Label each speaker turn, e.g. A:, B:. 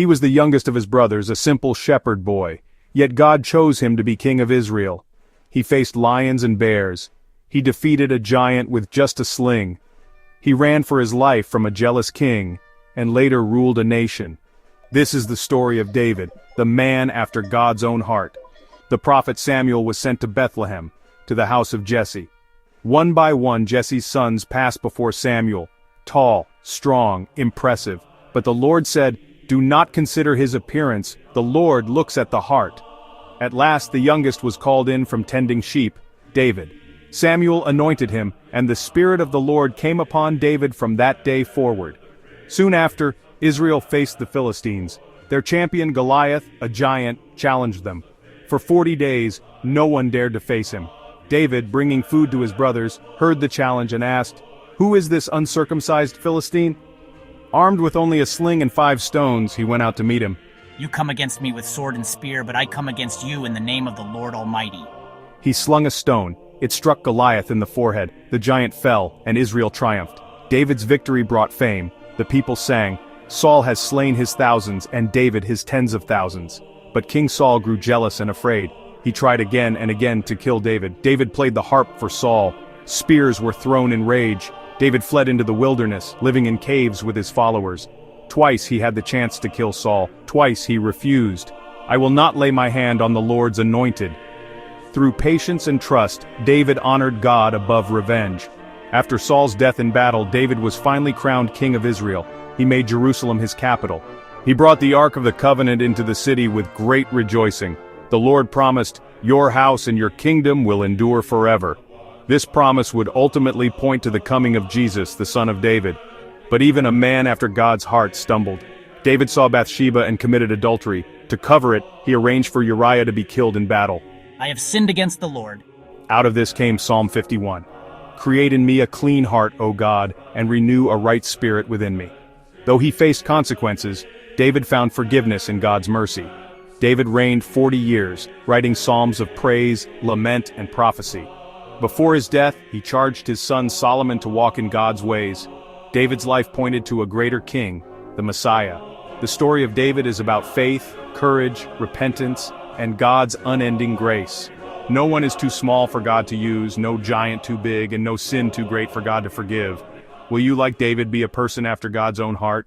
A: He was the youngest of his brothers, a simple shepherd boy, yet God chose him to be king of Israel. He faced lions and bears. He defeated a giant with just a sling. He ran for his life from a jealous king, and later ruled a nation. This is the story of David, the man after God's own heart. The prophet Samuel was sent to Bethlehem, to the house of Jesse. One by one Jesse's sons passed before Samuel, tall, strong, impressive. But the Lord said, "Do not consider his appearance, the Lord looks at the heart." At last the youngest was called in from tending sheep, David. Samuel anointed him, and the Spirit of the Lord came upon David from that day forward. Soon after, Israel faced the Philistines. Their champion Goliath, a giant, challenged them. For 40 days, no one dared to face him. David, bringing food to his brothers, heard the challenge and asked, "Who is this uncircumcised Philistine?" Armed with only a sling and 5 stones, he went out to meet him.
B: You come against me with sword and spear, but I come against you in the name of the Lord Almighty.
A: He slung a stone. It struck Goliath in the forehead. The giant fell, and Israel triumphed. David's victory brought fame. The people sang, "Saul has slain his thousands, and David his tens of thousands." But King Saul grew jealous and afraid. He tried again and again to kill David. David played the harp for Saul. Spears were thrown in rage. David fled into the wilderness, living in caves with his followers. Twice he had the chance to kill Saul. Twice he refused. "I will not lay my hand on the Lord's anointed." Through patience and trust, David honored God above revenge. After Saul's death in battle, David was finally crowned king of Israel. He made Jerusalem his capital. He brought the Ark of the Covenant into the city with great rejoicing. The Lord promised, "Your house and your kingdom will endure forever." This promise would ultimately point to the coming of Jesus, the son of David. But even a man after God's heart stumbled. David saw Bathsheba and committed adultery. To cover it, he arranged for Uriah to be killed in battle.
B: I have sinned against the Lord.
A: Out of this came Psalm 51. "Create in me a clean heart, O God, and renew a right spirit within me." Though he faced consequences, David found forgiveness in God's mercy. David reigned 40 years, writing psalms of praise, lament, and prophecy. Before his death, he charged his son Solomon to walk in God's ways. David's life pointed to a greater king, the Messiah. The story of David is about faith, courage, repentance, and God's unending grace. No one is too small for God to use, no giant too big, and no sin too great for God to forgive. Will you, like David, be a person after God's own heart?